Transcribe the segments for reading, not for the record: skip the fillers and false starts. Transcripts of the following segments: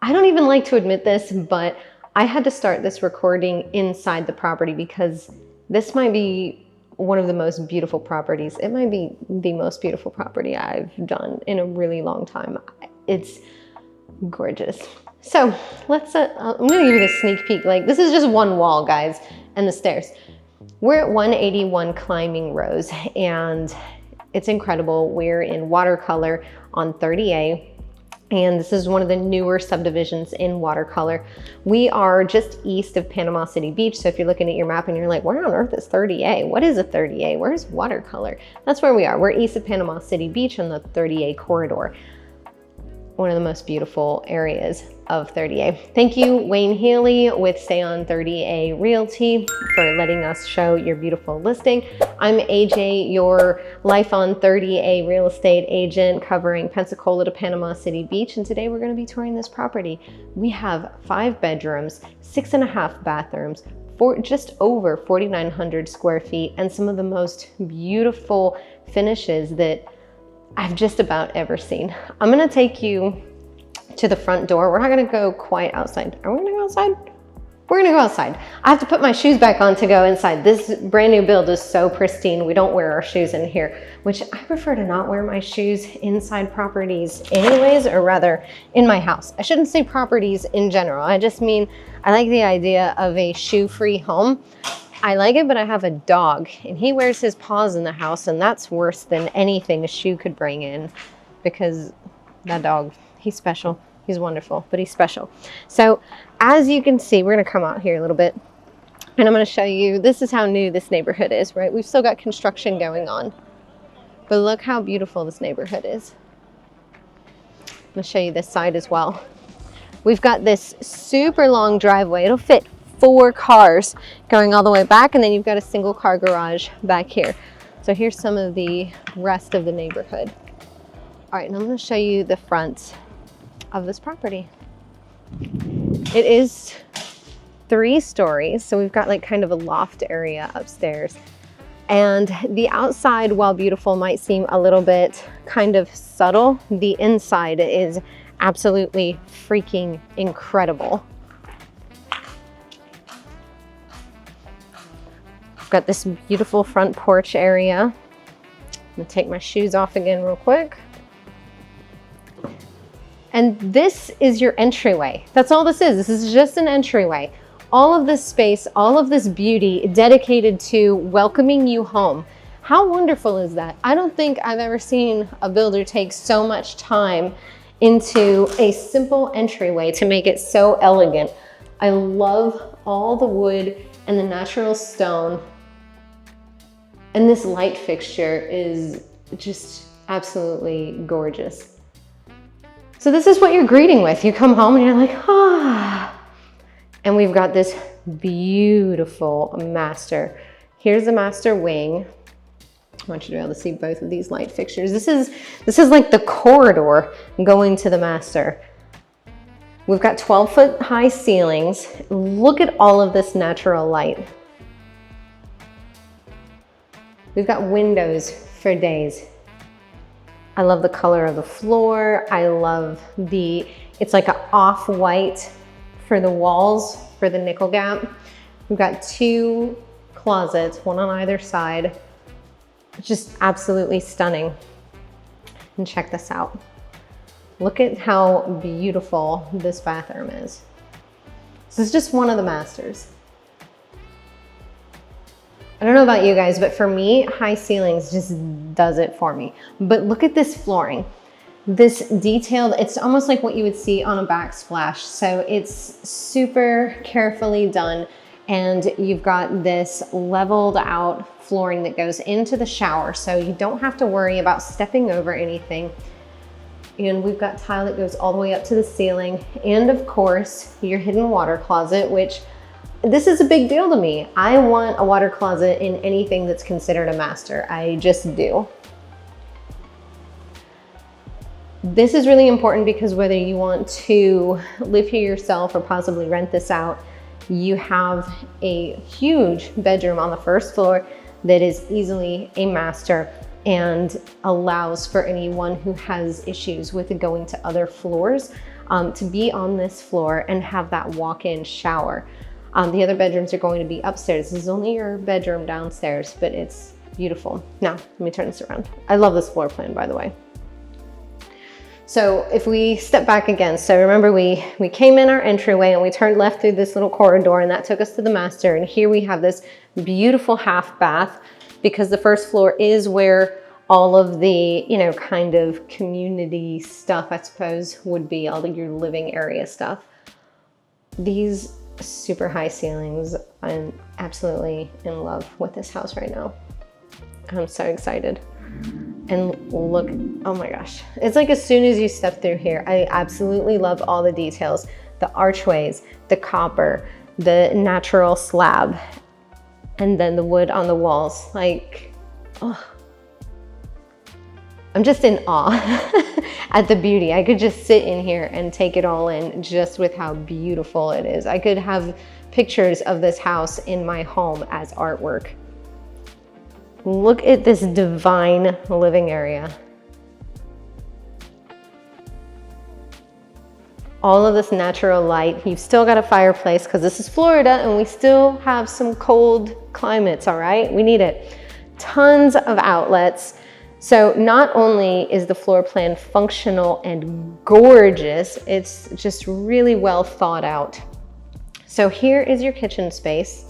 I don't even like to admit this, but I had to start this recording inside the property because this might be one of the most beautiful properties. It might be the most beautiful property I've done in a really long time. It's gorgeous. So let's, I'm gonna give you the sneak peek. Like, this is just one wall, guys, and the stairs. We're at 181 Climbing Rose, and it's incredible. We're in WaterColor on 30A. And this is one of the newer subdivisions in WaterColor. We are just east of Panama City Beach. So if you're looking at your map and you're like, where on earth is 30A? What is a 30A? Where's WaterColor? That's where we are. We're east of Panama City Beach on the 30A corridor. One of the most beautiful areas of 30A. Thank you, Wayne Healy with Stay on 30A Realty, for letting us show your beautiful listing. I'm AJ, your Life on 30A real estate agent covering Pensacola to Panama City Beach, and today we're going to be touring this property. We have 5 bedrooms, 6.5 bathrooms, just over 4,900 square feet, and some of the most beautiful finishes that I've just about ever seen. I'm gonna take you to the front door. We're not gonna go quite outside. Are we gonna go outside? We're gonna go outside. I have to put my shoes back on to go inside. This brand new build is so pristine. We don't wear our shoes in here, which I prefer to not wear my shoes inside properties anyways, or rather in my house. I shouldn't say properties in general. I just mean, I like the idea of a shoe-free home. I like it, but I have a dog and he wears his paws in the house, and that's worse than anything a shoe could bring in, because that dog, he's special. He's wonderful, but he's special. So as you can see, we're gonna come out here a little bit and I'm gonna show you, this is how new this neighborhood is, right? We've still got construction going on, but look how beautiful this neighborhood is. I'm gonna show you this side as well. We've got this super long driveway. It'll fit 4 cars going all the way back, and then you've got a single car garage back here. So here's some of the rest of the neighborhood. All right, and I'm going to show you the front of this property. It is 3 stories, so we've got like kind of a loft area upstairs. And the outside, while beautiful, might seem a little bit kind of subtle. The inside is absolutely freaking incredible. Got this beautiful front porch area. I'm gonna take my shoes off again real quick. And this is your entryway. That's all this is. This is just an entryway. All of this space, all of this beauty dedicated to welcoming you home. How wonderful is that? I don't think I've ever seen a builder take so much time into a simple entryway to make it so elegant. I love all the wood and the natural stone. And this light fixture is just absolutely gorgeous. So this is what you're greeting with. You come home and you're like, ah. And we've got this beautiful master. Here's the master wing. I want you to be able to see both of these light fixtures. This is like the corridor going to the master. We've got 12-foot high ceilings. Look at all of this natural light. We've got windows for days. I love the color of the floor. I love it's like an off-white for the walls, for the nickel gap. We've got 2 closets, one on either side. Just absolutely stunning. And check this out. Look at how beautiful this bathroom is. This is just one of the masters. I don't know about you guys, but for me, high ceilings just does it for me. But look at this flooring. This detailed, it's almost like what you would see on a backsplash. So it's super carefully done. And you've got this leveled out flooring that goes into the shower. So you don't have to worry about stepping over anything. And we've got tile that goes all the way up to the ceiling. And of course, your hidden water closet, which this is a big deal to me. I want a water closet in anything that's considered a master. I just do. This is really important because whether you want to live here yourself or possibly rent this out, you have a huge bedroom on the first floor that is easily a master and allows for anyone who has issues with going to other floors. to be on this floor and have that walk-in shower. The other bedrooms are going to be upstairs. This is only your bedroom downstairs, but it's beautiful. Now, let me turn this around. I love this floor plan, by the way. So if we step back again, so remember we came in our entryway and we turned left through this little corridor, and that took us to the master. And here we have this beautiful half bath, because the first floor is where all of the, you know, kind of community stuff, I suppose, would be, all of your living area stuff. These super high ceilings, I'm absolutely in love with this house right now. I'm so excited. And look, oh my gosh. It's like as soon as you step through here, I absolutely love all the details. The archways, the copper, the natural slab, and then the wood on the walls. Like, oh, I'm just in awe at the beauty. I could just sit in here and take it all in just with how beautiful it is. I could have pictures of this house in my home as artwork. Look at this divine living area. All of this natural light. You've still got a fireplace because this is Florida and we still have some cold climates, all right? We need it. Tons of outlets. So not only is the floor plan functional and gorgeous, it's just really well thought out. So here is your kitchen space.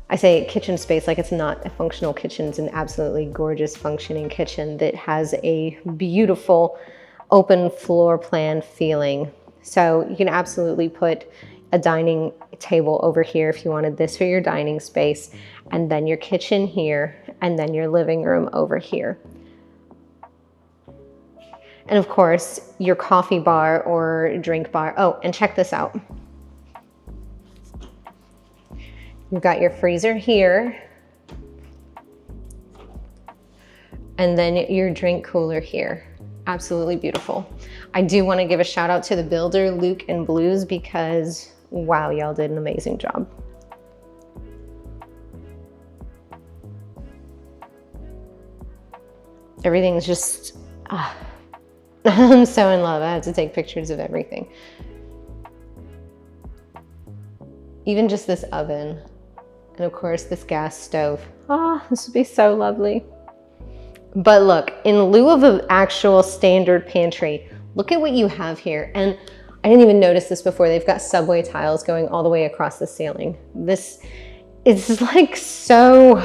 I say kitchen space like it's not a functional kitchen. It's an absolutely gorgeous functioning kitchen that has a beautiful open floor plan feeling. So you can absolutely put a dining table over here if you wanted this for your dining space, and then your kitchen here, and then your living room over here. And of course, your coffee bar or drink bar. Oh, and check this out. You've got your freezer here, and then your drink cooler here. Absolutely beautiful. I do want to give a shout out to the builder, Luke and Blues, because wow, y'all did an amazing job. Everything's just, I'm so in love. I have to take pictures of everything. Even just this oven. And of course, this gas stove. This would be so lovely. But look, in lieu of an actual standard pantry, look at what you have here. And I didn't even notice this before. They've got subway tiles going all the way across the ceiling. This is like so,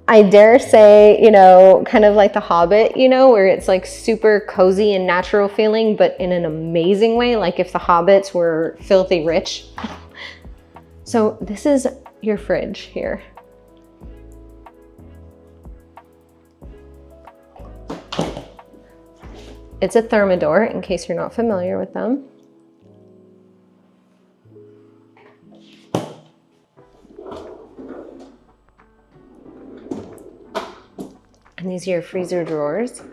I dare say, you know, kind of like The Hobbit, you know, where it's like super cozy and natural feeling, but in an amazing way, like if the hobbits were filthy rich. So this is your fridge here. It's a Thermador, in case you're not familiar with them. And these are your freezer drawers.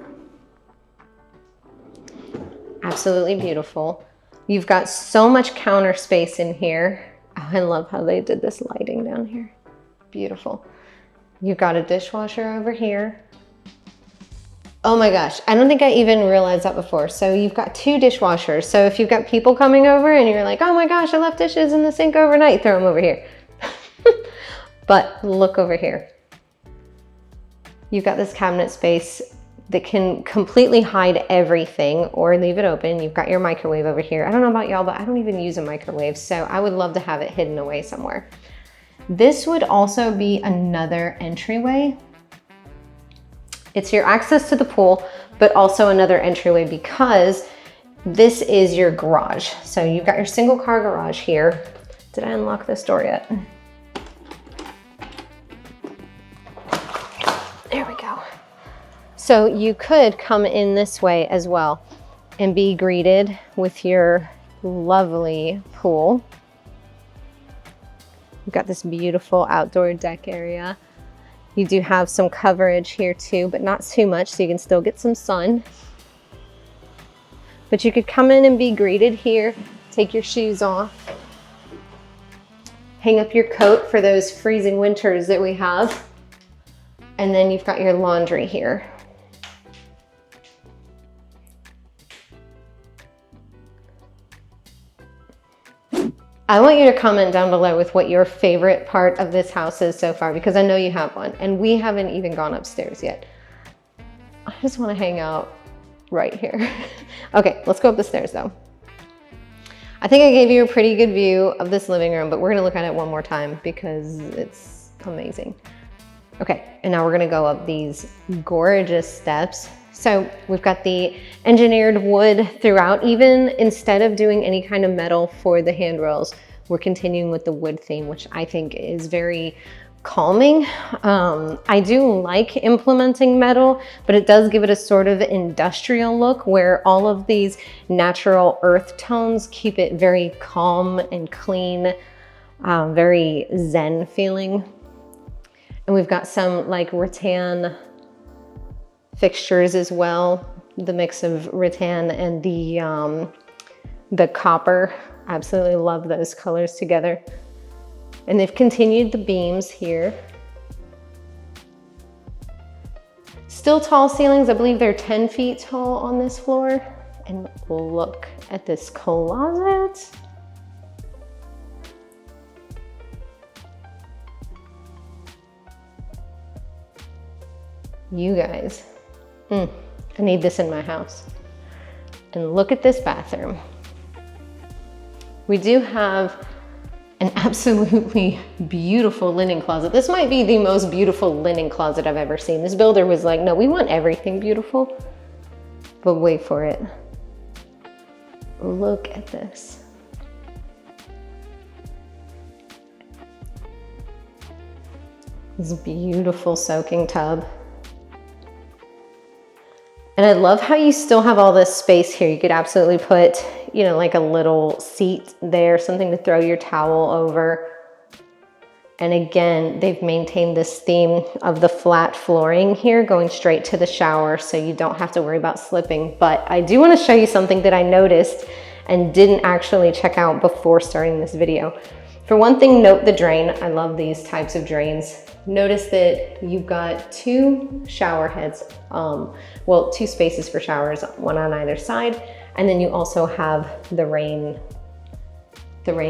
Absolutely beautiful. You've got so much counter space in here. Oh, I love how they did this lighting down here. Beautiful. You've got a dishwasher over here. Oh my gosh, I don't think I even realized that before. So you've got two dishwashers. So if you've got people coming over and you're like, oh my gosh, I left dishes in the sink overnight, throw them over here. But look over here. You've got this cabinet space that can completely hide everything or leave it open. You've got your microwave over here. I don't know about y'all, but I don't even use a microwave, so I would love to have it hidden away somewhere. This would also be another entryway. It's your access to the pool, but also another entryway because this is your garage. So you've got your single car garage here. Did I unlock this door yet? There we go. So you could come in this way as well and be greeted with your lovely pool. You've got this beautiful outdoor deck area. You do have some coverage here too, but not too much, so you can still get some sun. But you could come in and be greeted here, take your shoes off, hang up your coat for those freezing winters that we have, and then you've got your laundry here. I want you to comment down below with what your favorite part of this house is so far, because I know you have one, and we haven't even gone upstairs yet. I just want to hang out right here. Okay, let's go up the stairs though. I think I gave you a pretty good view of this living room, but we're gonna look at it one more time because it's amazing. Okay, and now we're gonna go up these gorgeous steps. So we've got the engineered wood throughout. Even instead of doing any kind of metal for the handrails, we're continuing with the wood theme, which I think is very calming. I do like implementing metal, but it does give it a sort of industrial look where all of these natural earth tones keep it very calm and clean, very zen feeling. And we've got some like rattan fixtures as well, the mix of rattan and the copper. Absolutely love those colors together. And they've continued the beams here. Still tall ceilings. I believe they're 10 feet tall on this floor. And look at this closet. You guys, I need this in my house. And look at this bathroom. We do have an absolutely beautiful linen closet. This might be the most beautiful linen closet I've ever seen. This builder was like, no, we want everything beautiful. But wait for it. Look at this. This beautiful soaking tub. And I love how you still have all this space here. You could absolutely put, you know, like a little seat there, something to throw your towel over. And again, they've maintained this theme of the flat flooring here going straight to the shower, so you don't have to worry about slipping. But I do want to show you something that I noticed and didn't actually check out before starting this video. For one thing, note the drain. I love these types of drains. Notice that you've got two shower heads, well, two spaces for showers, one on either side. And then you also have the rain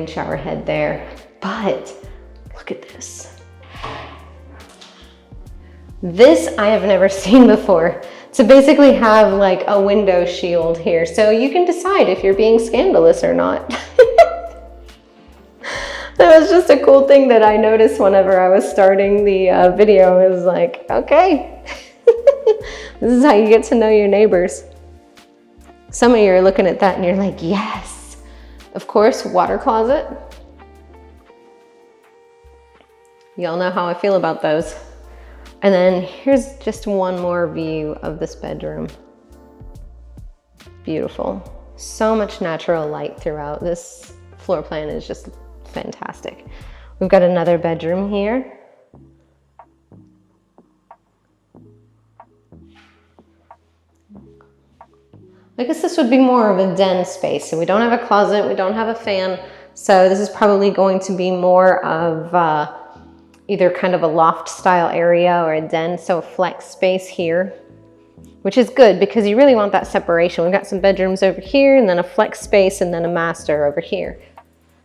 shower head there. But look at this. This I have never seen before. To basically have like a window shield here. So you can decide if you're being scandalous or not. That was just a cool thing that I noticed whenever I was starting the video. It was like, okay, this is how you get to know your neighbors. Some of you are looking at that and you're like, yes. Of course, water closet. Y'all know how I feel about those. And then here's just one more view of this bedroom. Beautiful. So much natural light throughout. This floor plan is just fantastic. We've got another bedroom here. I guess this would be more of a den space. So we don't have a closet, we don't have a fan. So this is probably going to be more of either kind of a loft style area or a den. So a flex space here, which is good because you really want that separation. We've got some bedrooms over here and then a flex space and then a master over here.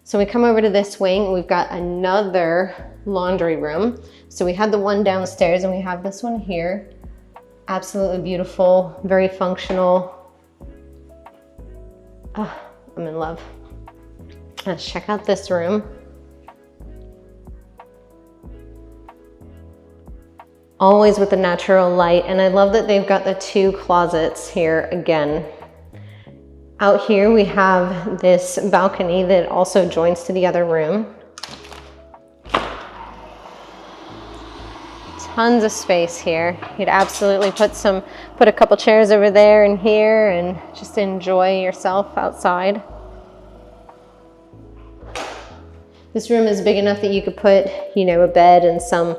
So we come over to this wing, we've got another laundry room. So we had the one downstairs and we have this one here. Absolutely beautiful, very functional. Oh, I'm in love. Let's check out this room. Always with the natural light, and I love that they've got the two closets here again. Out here we have this balcony that also joins to the other room. Tons of space here. You'd absolutely put a couple chairs over there and here and just enjoy yourself outside. This room is big enough that you could put, you know, a bed and some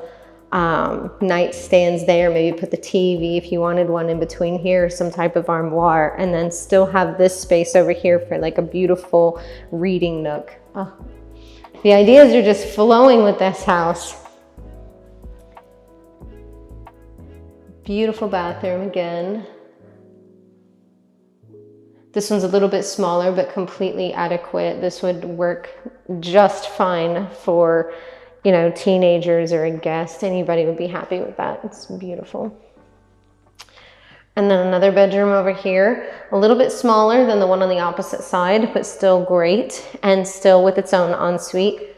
nightstands there, maybe put the TV if you wanted one in between here, or some type of armoire, and then still have this space over here for like a beautiful reading nook. Oh. The ideas are just flowing with this house. Beautiful bathroom again. This one's a little bit smaller, but completely adequate. This would work just fine for, you know, teenagers or a guest. Anybody would be happy with that. It's beautiful. And then another bedroom over here, a little bit smaller than the one on the opposite side, but still great, and still with its own ensuite.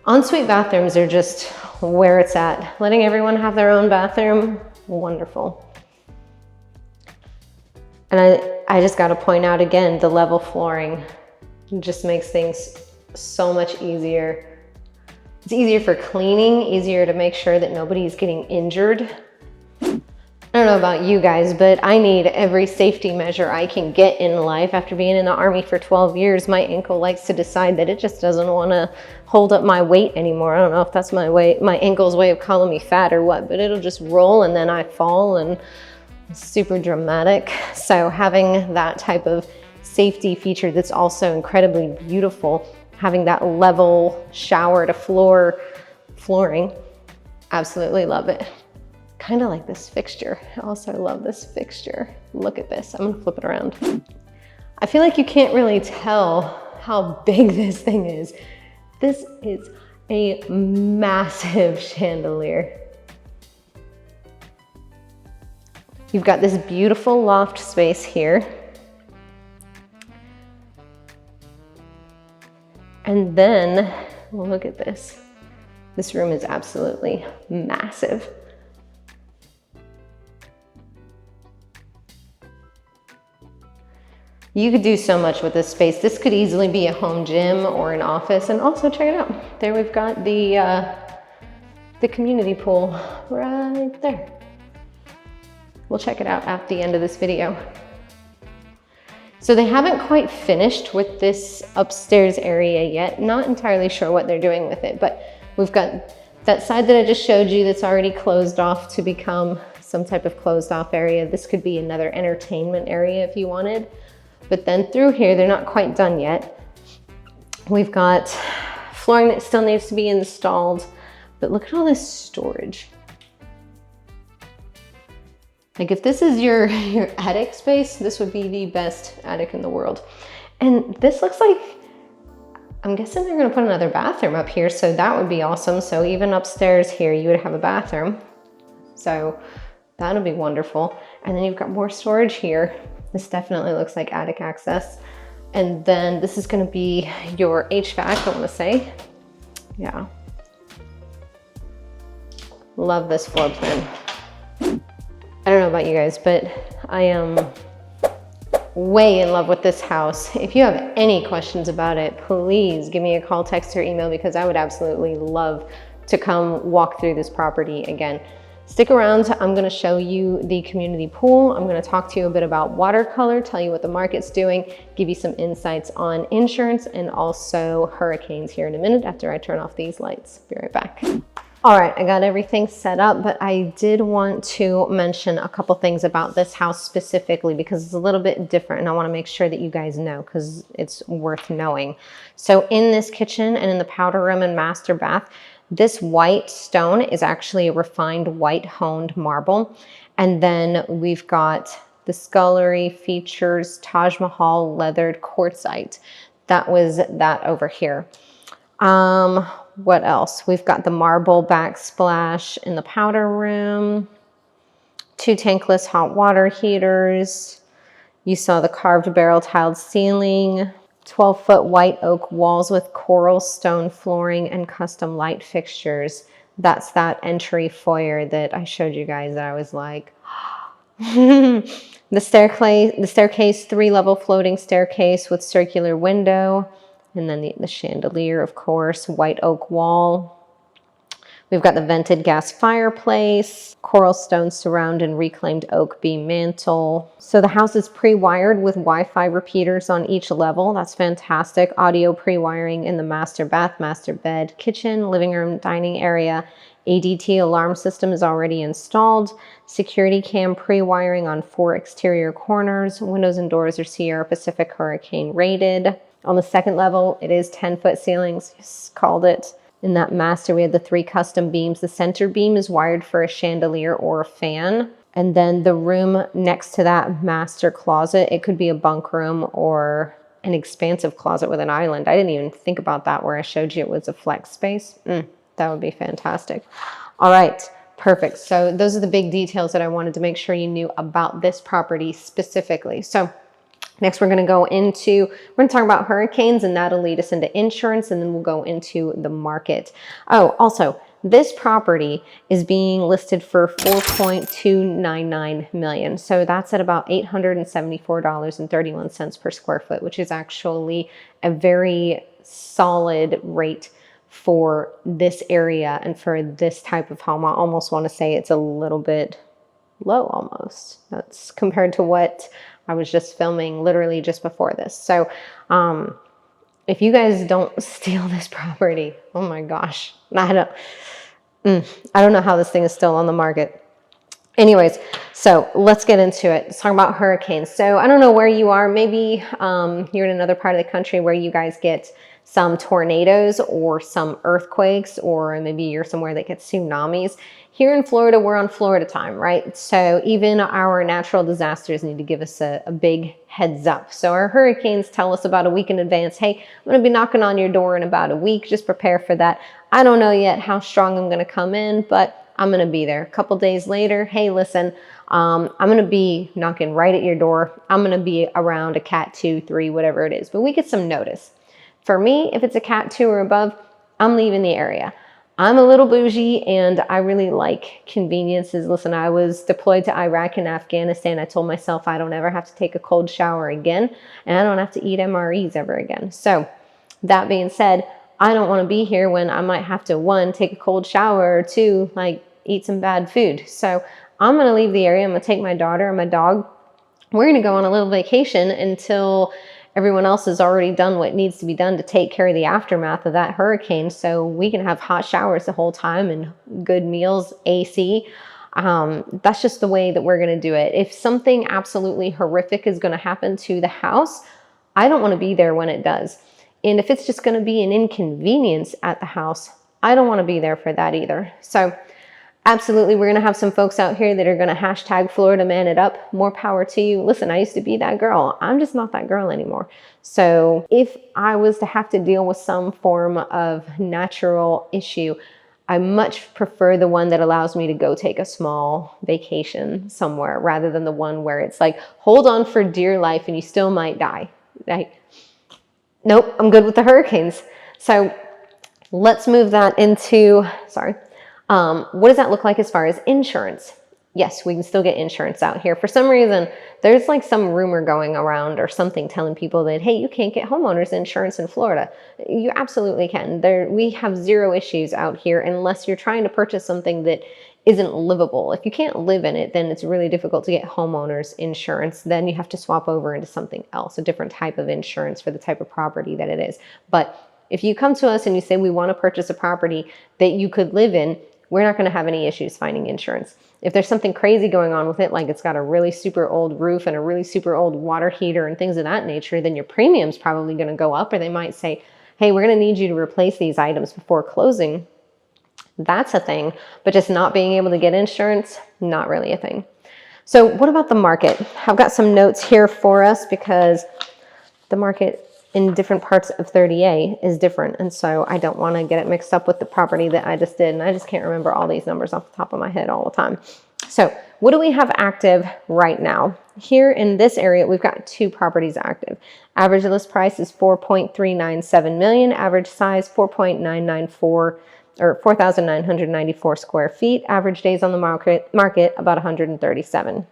Ensuite bathrooms are just where it's at. Letting everyone have their own bathroom, wonderful. And I just gotta point out again, the level flooring just makes things so much easier. It's easier for cleaning, easier to make sure that nobody's getting injured. I don't know about you guys, but I need every safety measure I can get in life. After being in the Army for 12 years, my ankle likes to decide that it just doesn't want to hold up my weight anymore. I don't know if that's my ankle's way of calling me fat or what, but it'll just roll and then I fall, and it's super dramatic. So having that type of safety feature that's also incredibly beautiful, having that level shower to flooring, absolutely love it. Kind of like this fixture. I also love this fixture. Look at this. I'm gonna flip it around. I feel like you can't really tell how big this thing is. This is a massive chandelier. You've got this beautiful loft space here. And then, well, look at this. This room is absolutely massive. You could do so much with this space. This could easily be a home gym or an office. And also check it out. There we've got the community pool right there. We'll check it out at the end of this video. So they haven't quite finished with this upstairs area yet. Not entirely sure what they're doing with it, but we've got that side that I just showed you that's already closed off to become some type of closed off area. This could be another entertainment area if you wanted. But then through here, they're not quite done yet. We've got flooring that still needs to be installed, but look at all this storage. Like if this is your attic space, this would be the best attic in the world. And this looks like, I'm guessing they're gonna put another bathroom up here, so that would be awesome. So even upstairs here, you would have a bathroom. So that would be wonderful. And then you've got more storage here. This definitely looks like attic access. And then this is gonna be your HVAC, I wanna say. Yeah. Love this floor plan. I don't know about you guys, but I am way in love with this house. If you have any questions about it, please give me a call, text, or email, because I would absolutely love to come walk through this property again. Stick around, I'm gonna show you the community pool. I'm gonna talk to you a bit about WaterColor, tell you what the market's doing, give you some insights on insurance and also hurricanes here in a minute after I turn off these lights. Be right back. All right, I got everything set up, but I did want to mention a couple things about this house specifically because it's a little bit different and I wanna make sure that you guys know because it's worth knowing. So in this kitchen and in the powder room and master bath, this white stone is actually a refined white honed marble. And then we've got the scullery features Taj Mahal leathered quartzite. That was that over here. What else? We've got the marble backsplash in the powder room, 2 tankless hot water heaters. You saw the carved barrel tiled ceiling, 12-foot white oak walls with coral stone flooring and custom light fixtures. That's that entry foyer that I showed you guys that I was like, the staircase, 3-level floating staircase with circular window. And then the chandelier, of course, white oak wall. We've got the vented gas fireplace, coral stone surround and reclaimed oak beam mantle. So the house is pre-wired with Wi-Fi repeaters on each level. That's fantastic. Audio pre-wiring in the master bath, master bed, kitchen, living room, dining area. ADT alarm system is already installed. Security cam pre-wiring on 4 exterior corners. Windows and doors are Sierra Pacific Hurricane rated. On the second level, it is 10-foot ceilings. Just called it. In that master, we had the 3 custom beams. The center beam is wired for a chandelier or a fan. And then the room next to that master closet, it could be a bunk room or an expansive closet with an island. I didn't even think about that where I showed you it was a flex space. That would be fantastic. All right, perfect. So those are the big details that I wanted to make sure you knew about this property specifically. So next we're going to talk about hurricanes, and that'll lead us into insurance, and then we'll go into the market. Oh, also, this property is being listed for $4.299 million. So that's at about $874.31 per square foot, which is actually a very solid rate for this area and for this type of home. I almost want to say it's a little bit low almost. That's compared to what I was just filming literally just before this. So if you guys don't steal this property, oh my gosh, I don't know how this thing is still on the market. Anyways, so let's get into it. Let's talk about hurricanes. So I don't know where you are. Maybe you're in another part of the country where you guys get some tornadoes or some earthquakes, or maybe you're somewhere that gets tsunamis. Here in Florida, we're on Florida time, right? So even our natural disasters need to give us a big heads up. So our hurricanes tell us about a week in advance, hey, I'm going to be knocking on your door in about a week. Just prepare for that. I don't know yet how strong I'm going to come in, but I'm going to be there. A couple days later, hey, listen, I'm going to be knocking right at your door. I'm going to be around a Cat 2, 3, whatever it is. But we get some notice. For me, if it's a Cat 2 or above, I'm leaving the area. I'm a little bougie and I really like conveniences. Listen, I was deployed to Iraq and Afghanistan. I told myself I don't ever have to take a cold shower again, and I don't have to eat MREs ever again. So that being said, I don't want to be here when I might have to, one, take a cold shower, or two, like eat some bad food. So I'm going to leave the area. I'm going to take my daughter and my dog. We're going to go on a little vacation until everyone else has already done what needs to be done to take care of the aftermath of that hurricane, so we can have hot showers the whole time and good meals, AC. That's just the way that we're going to do it. If something absolutely horrific is going to happen to the house, I don't want to be there when it does. And if it's just going to be an inconvenience at the house, I don't want to be there for that either. So absolutely, we're going to have some folks out here that are going to hashtag Florida man it up. More power to you. Listen, I used to be that girl. I'm just not that girl anymore. So if I was to have to deal with some form of natural issue, I much prefer the one that allows me to go take a small vacation somewhere rather than the one where it's like, hold on for dear life and you still might die. Nope, I'm good with the hurricanes. So let's move that into, what does that look like as far as insurance? Yes, we can still get insurance out here. For some reason, there's like some rumor going around or something telling people that, hey, you can't get homeowners insurance in Florida. You absolutely can. We have zero issues out here unless you're trying to purchase something that isn't livable. If you can't live in it, then it's really difficult to get homeowners insurance. Then you have to swap over into something else, a different type of insurance for the type of property that it is. But if you come to us and you say, we want to purchase a property that you could live in, we're not going to have any issues finding insurance. If there's something crazy going on with it, like it's got a really super old roof and a really super old water heater and things of that nature, then your premium's probably going to go up, or they might say, hey, we're going to need you to replace these items before closing. That's a thing, but just not being able to get insurance, not really a thing. So what about the market? I've got some notes here for us because the market in different parts of 30A is different. And so I don't want to get it mixed up with the property that I just did. And I just can't remember all these numbers off the top of my head all the time. So what do we have active right now? Here in this area, we've got 2 properties active. Average list price is $4.397 million. Average size 4.994 or 4,994 square feet. Average days on the market about 137.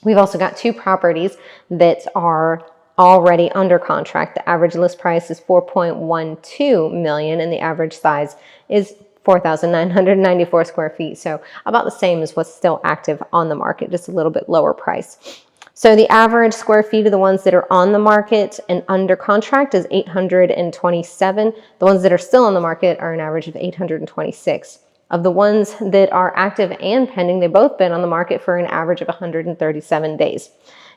We've also got 2 properties that are already under contract. The average list price is $4.12 million and the average size is 4,994 square feet. So about the same as what's still active on the market, just a little bit lower price. So the average square feet of the ones that are on the market and under contract is 827. The ones that are still on the market are an average of 826. Of the ones that are active and pending, they've both been on the market for an average of 137 days.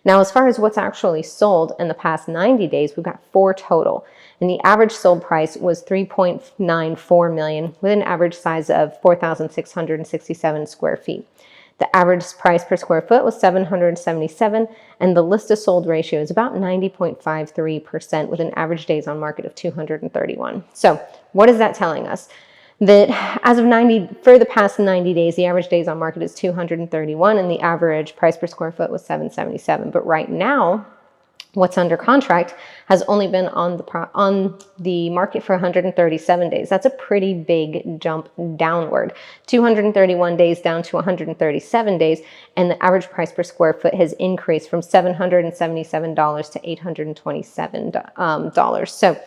Now, as far as what's actually sold in the past 90 days, we've got 4 total. And the average sold price was $3.94 million with an average size of 4,667 square feet. The average price per square foot was $777, and the list to sold ratio is about 90.53% with an average days on market of 231. So what is that telling us? That for the past 90 days, the average days on market is 231 and the average price per square foot was $777. But right now, what's under contract has only been on the market for 137 days. That's a pretty big jump downward. 231 days down to 137 days, and the average price per square foot has increased from $777 to $827. So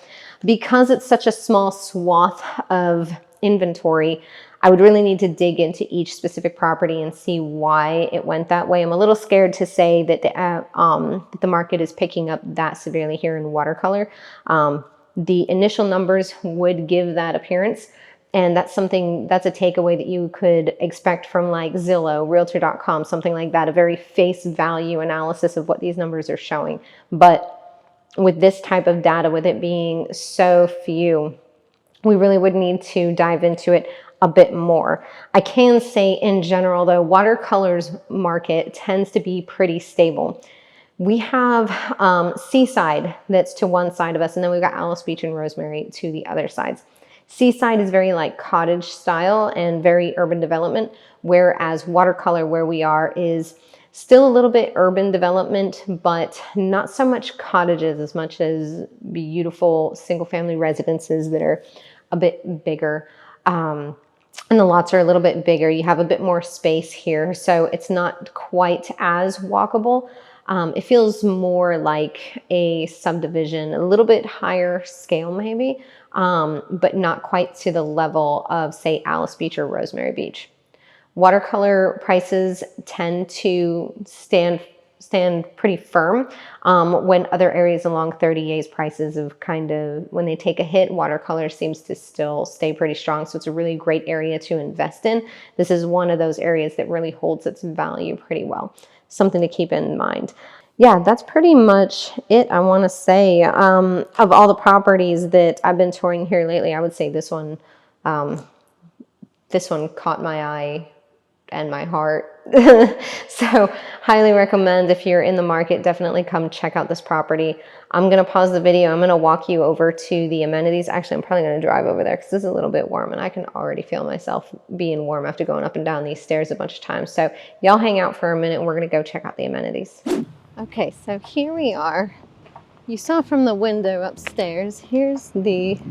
because it's such a small swath of inventory, I would really need to dig into each specific property and see why it went that way. I'm a little scared to say that the market is picking up that severely here in WaterColor. The initial numbers would give that appearance, and that's a takeaway that you could expect from like Zillow, Realtor.com, something like that, a very face value analysis of what these numbers are showing. But with this type of data, with it being so few, we really would need to dive into it a bit more. I can say in general though, WaterColor's market tends to be pretty stable. We have Seaside that's to one side of us, and then we've got Alice Beach and Rosemary to the other sides. Seaside is very like cottage style and very urban development, whereas WaterColor, where we are, is still a little bit urban development, but not so much cottages as much as beautiful single family residences that are a bit bigger. And the lots are a little bit bigger. You have a bit more space here, so it's not quite as walkable. It feels more like a subdivision, a little bit higher scale maybe, but not quite to the level of, say, Alice Beach or Rosemary Beach. WaterColor prices tend to stand pretty firm when other areas along 30A's prices have when they take a hit, WaterColor seems to still stay pretty strong. So it's a really great area to invest in. This is one of those areas that really holds its value pretty well. Something to keep in mind. Yeah, that's pretty much it, I want to say. Of all the properties that I've been touring here lately, I would say this one caught my eye and my heart. So highly recommend, if you're in the market, definitely come check out this property. I'm going to pause the video. I'm going to walk you over to the amenities. Actually, I'm probably going to drive over there because it's a little bit warm and I can already feel myself being warm after going up and down these stairs a bunch of times. So y'all hang out for a minute and we're going to go check out the amenities. Okay, so here we are. You saw from the window upstairs. This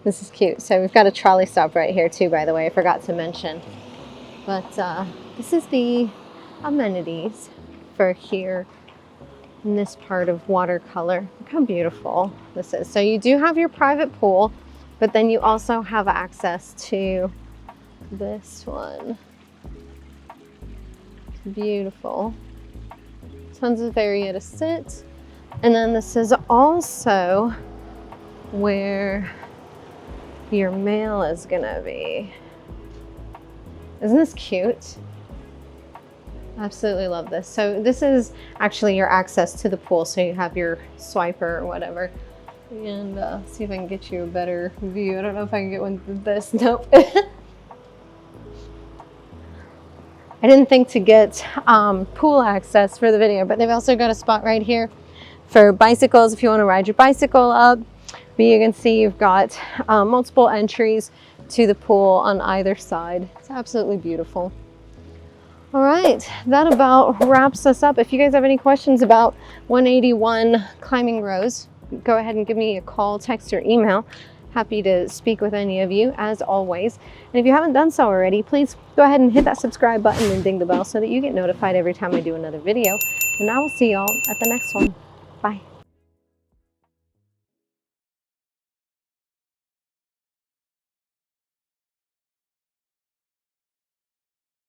is cute. So we've got a trolley stop right here too, by the way. I forgot to mention. But this is the amenities for here in this part of WaterColor. Look how beautiful this is. So you do have your private pool, but then you also have access to this one. It's beautiful. Tons of area to sit. And then this is also where your mail is gonna be. Isn't this cute? Absolutely love this. So this is actually your access to the pool. So you have your swiper or whatever. And see if I can get you a better view. I don't know if I can get one with this. Nope. I didn't think to get pool access for the video, but they've also got a spot right here for bicycles if you want to ride your bicycle up. But you can see you've got multiple entries to the pool on either side. It's absolutely beautiful. All right, that about wraps us up. If you guys have any questions about 181 Climbing Rose, go ahead and give me a call, text, or email. Happy to speak with any of you, as always. And if you haven't done so already, please go ahead and hit that subscribe button and ding the bell so that you get notified every time I do another video. And I will see y'all at the next one. Bye.